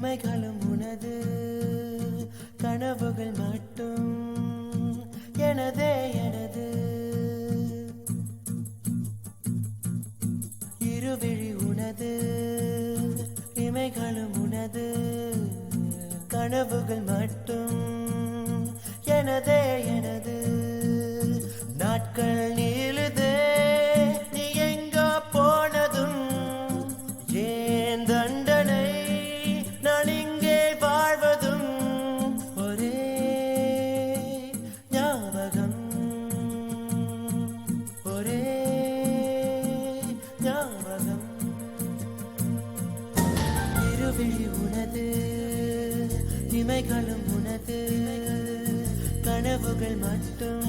இமைகளும் உனது கனவுகள் மட்டும் எனதே எனது இருவிழி உனது இமைகளும் உனது கனவுகள் மட்டும் எனதே எனது நாட்கள் நீளுதே நீ எங்கோ போனதும் ஏன் தண்டனை நான் இங்கே வாழ்வதும் ஒரே ஞாபகம் ஒரே ஞாபகம் இருவிழி உனது இமைகளும் உனது கனவுகள் மட்டும்